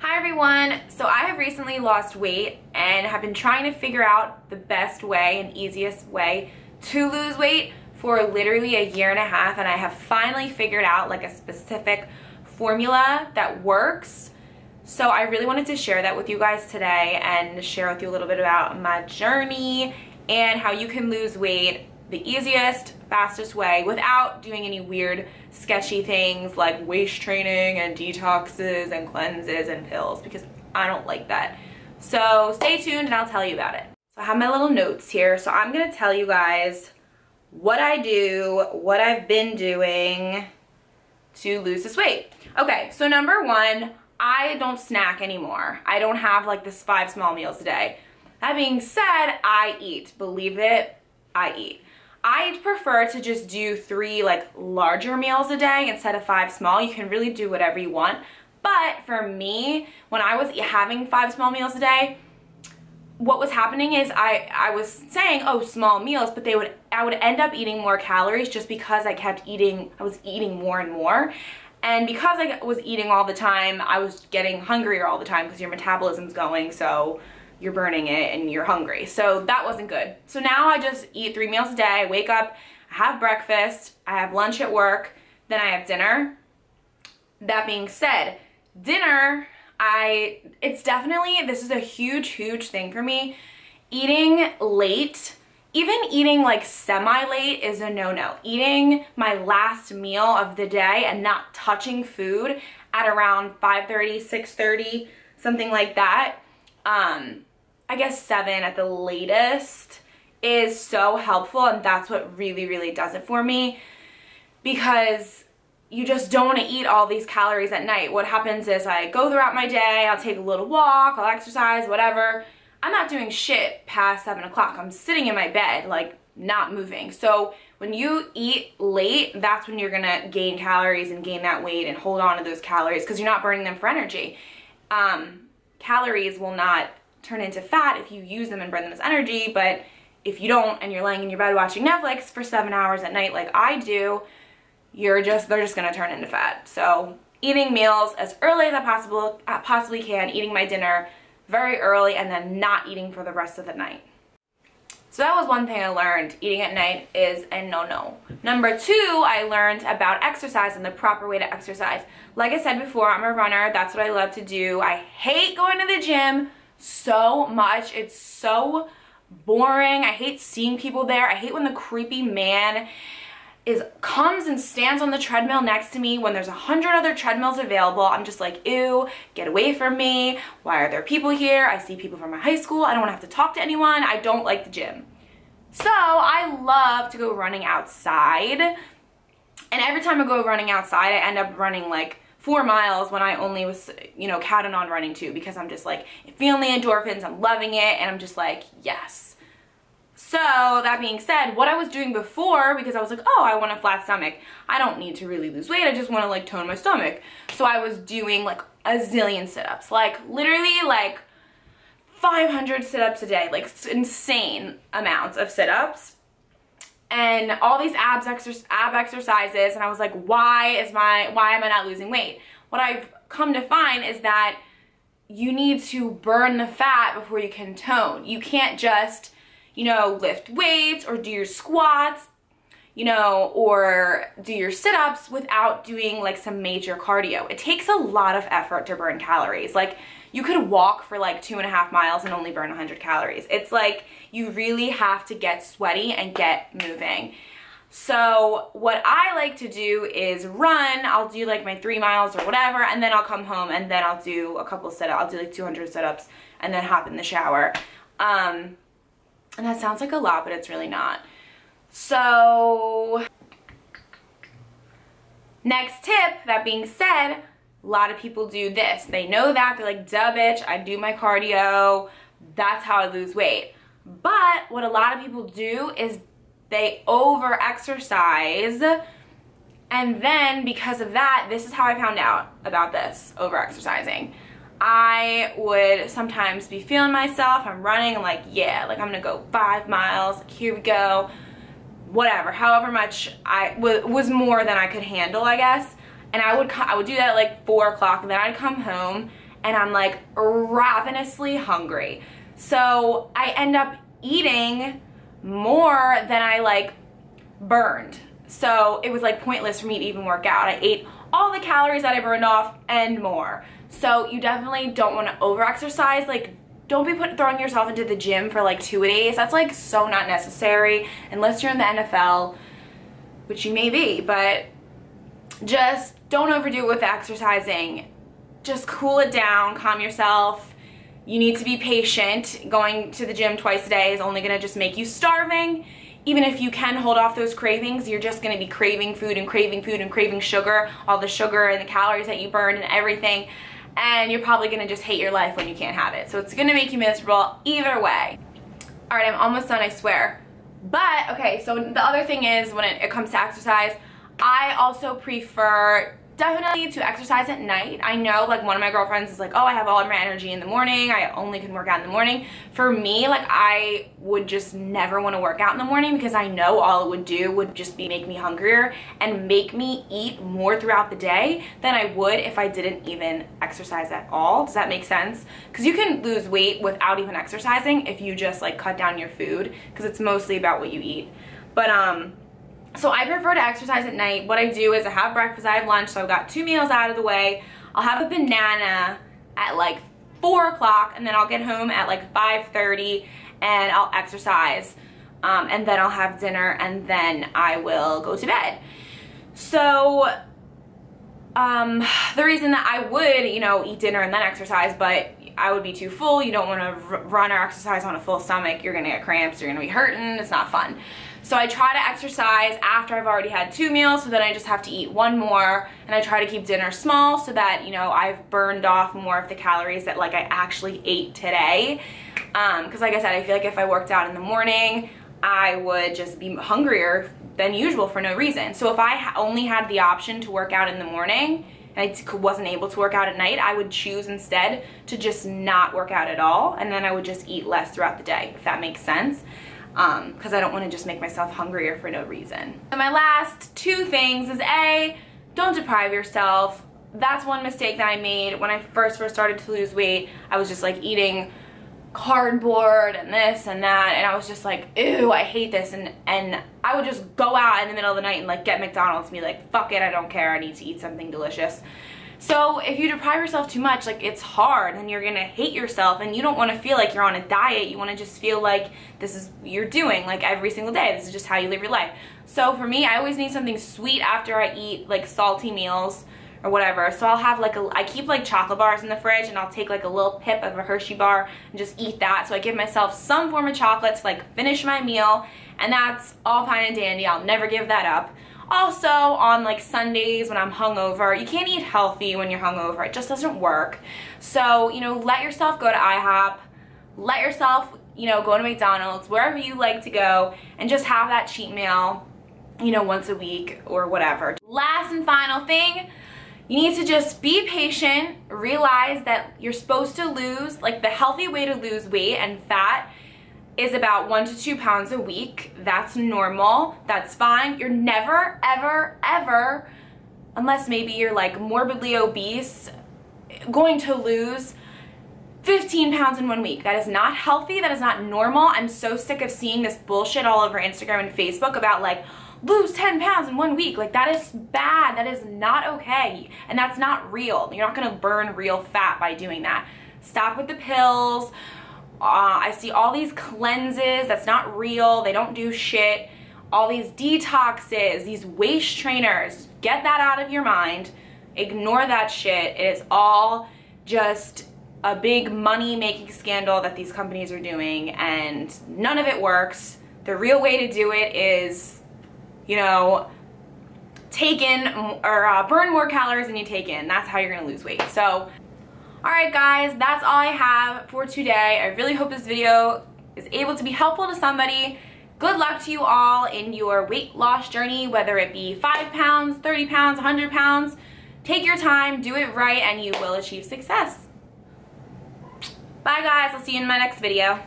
Hi everyone! So I have recently lost weight and have been trying to figure out the best way and easiest way to lose weight for literally a year and a half, and I have finally figured out like a specific formula that works. So I really wanted to share that with you guys today and share with you a little bit about my journey and how you can lose weight the easiest, fastest way without doing any weird, sketchy things like waist training and detoxes and cleanses and pills, because I don't like that. So stay tuned and I'll tell you about it. So I have my little notes here. So I'm gonna tell you guys what I do, what I've been doing to lose this weight. Okay, so number one, I don't snack anymore. I don't have like this 5 small meals a day. That being said, I eat. Believe it, I eat. I prefer to just do 3 like larger meals a day instead of 5 small. You can really do whatever you want. But for me, when I was having 5 small meals a day, what was happening is I was saying, oh, small meals, but I would end up eating more calories just because I was eating more and more. And because I was eating all the time, I was getting hungrier all the time because your metabolism's going, so you're burning it and you're hungry. So that wasn't good. So now I just eat 3 meals a day. I wake up, I have breakfast, I have lunch at work, then I have dinner. That being said, dinner, it's definitely, this is a huge thing for me. Eating late, even eating like semi-late is a no-no. Eating my last meal of the day and not touching food at around 5:30, 6:30, something like that, I guess 7 at the latest, is so helpful, and that's what really does it for me, because you just don't want to eat all these calories at night. What happens is I go throughout my day, I'll take a little walk, I'll exercise, whatever. I'm not doing shit past 7 o'clock. I'm sitting in my bed, like, not moving. So when you eat late, that's when you're gonna gain calories and gain that weight and hold on to those calories because you're not burning them for energy. Calories will not turn into fat if you use them and burn them as energy, but if you don't and you're laying in your bed watching Netflix for 7 hours at night like I do, they're just gonna turn into fat. So eating meals as early as I possibly can, eating my dinner very early, and then not eating for the rest of the night. So that was one thing I learned. Eating at night is a no-no. Number 2, I learned about exercise and the proper way to exercise. Like I said before, I'm a runner. That's what I love to do. I hate going to the gym so much. It's so boring. I hate seeing people there. I hate when the creepy man comes and stands on the treadmill next to me when there's 100 other treadmills available. I'm just like, ew, get away from me. Why are there people here? I see people from my high school. I don't want to have to talk to anyone. I don't like the gym. So I love to go running outside. And every time I go running outside, I end up running like 4 miles when I only was, counting on running 2, because I'm just like feeling the endorphins, I'm loving it, and I'm just like, yes. So that being said, what I was doing before, because I was like, oh, I want a flat stomach, I don't need to really lose weight, I just want to like tone my stomach. So I was doing like a zillion sit-ups, like literally like 500 sit-ups a day, like insane amounts of sit-ups, and all these ab exercises, and I was like, why am I not losing weight? What I've come to find is that you need to burn the fat before you can tone. You can't just lift weights or do your squats, or do your sit-ups without doing like some major cardio. It takes a lot of effort to burn calories. Like, you could walk for like 2.5 miles and only burn 100 calories. It's like you really have to get sweaty and get moving. So what I like to do is run. I'll do like my 3 miles or whatever, and then I'll come home and then I'll do a couple sit-ups. I'll do like 200 sit-ups and then hop in the shower. And that sounds like a lot, but it's really not. So, next tip, that being said, a lot of people do this. They know that, they're like, duh bitch, I do my cardio, that's how I lose weight. But what a lot of people do is they over-exercise, and then because of that, this is how I found out about this, over-exercising. I would sometimes be feeling myself, I'm running, I'm like, yeah, like I'm gonna go 5 miles, like, here we go, whatever, however much was more than I could handle, I guess. And I would do that at like 4 o'clock, and then I'd come home and I'm like ravenously hungry. So I end up eating more than I like burned. So it was like pointless for me to even work out. I ate all the calories that I burned off and more. So you definitely don't want to over-exercise. Like, don't be throwing yourself into the gym for like 2 days. That's like so not necessary unless you're in the NFL, which you may be, but just don't overdo it with exercising. Just cool it down, calm yourself. You need to be patient. Going to the gym twice a day is only gonna just make you starving. Even if you can hold off those cravings, you're just gonna be craving food and craving food and craving sugar, all the sugar and the calories that you burned and everything, and you're probably gonna just hate your life when you can't have it. So it's gonna make you miserable either way. All right, I'm almost done, I swear. But, okay, so the other thing is when it comes to exercise, I also prefer definitely to exercise at night. I know like one of my girlfriends is like, oh, I have all of my energy in the morning, I only can work out in the morning. For me, like I would just never want to work out in the morning because I know all it would do would just be make me hungrier and make me eat more throughout the day than I would if I didn't even exercise at all. Does that make sense? Because you can lose weight without even exercising if you just like cut down your food, because it's mostly about what you eat. But so I prefer to exercise at night. What I do is I have breakfast, I have lunch, so I've got 2 meals out of the way. I'll have a banana at like 4 o'clock, and then I'll get home at like 5:30 and I'll exercise. And then I'll have dinner, and then I will go to bed. So the reason that I would, you know, eat dinner and then exercise, but I would be too full. You don't want to run or exercise on a full stomach. You're gonna get cramps, you're gonna be hurting, it's not fun. So I try to exercise after I've already had 2 meals, so then I just have to eat 1 more, and I try to keep dinner small so that, you know, I've burned off more of the calories that like I actually ate today. Because like I said, I feel like if I worked out in the morning, I would just be hungrier than usual for no reason. So if I only had the option to work out in the morning and I wasn't able to work out at night, I would choose instead to just not work out at all, and then I would just eat less throughout the day, if that makes sense. Because I don't want to just make myself hungrier for no reason. And my last 2 things is A, don't deprive yourself. That's one mistake that I made when I first started to lose weight. I was just like eating cardboard and this and that, and I was just like, ew, I hate this, and I would just go out in the middle of the night and like get McDonald's and be like, fuck it, I don't care, I need to eat something delicious. So if you deprive yourself too much, like it's hard and you're gonna hate yourself, and you don't want to feel like you're on a diet. You want to just feel like this is what you're doing like every single day. This is just how you live your life. So for me, I always need something sweet after I eat like salty meals or whatever. So I'll have like I keep like chocolate bars in the fridge, and I'll take like a little pip of a Hershey bar and just eat that. So I give myself some form of chocolate to like finish my meal, and that's all fine and dandy. I'll never give that up. Also, on like Sundays when I'm hungover, you can't eat healthy when you're hungover. It just doesn't work. So, you know, let yourself go to IHOP. Let yourself, you know, go to McDonald's, wherever you like to go, and just have that cheat meal, you know, once a week or whatever. Last and final thing, you need to just be patient. Realize that you're supposed to lose, like the healthy way to lose weight and fat is about 1 to 2 pounds a week. That's normal, that's fine. You're never, ever, ever, unless maybe you're like morbidly obese, going to lose 15 pounds in 1 week. That is not healthy, that is not normal. I'm so sick of seeing this bullshit all over Instagram and Facebook about like, lose 10 pounds in 1 week. Like that is bad, that is not okay, and that's not real. You're not gonna burn real fat by doing that. Stop with the pills. I see all these cleanses, that's not real, they don't do shit. All these detoxes, these waist trainers, get that out of your mind. Ignore that shit. It is all just a big money making scandal that these companies are doing, and none of it works. The real way to do it is, you know, take in or burn more calories than you take in. That's how you're gonna lose weight. So alright guys, that's all I have for today. I really hope this video is able to be helpful to somebody. Good luck to you all in your weight loss journey, whether it be 5 pounds, 30 pounds, 100 pounds. Take your time, do it right, and you will achieve success. Bye guys, I'll see you in my next video.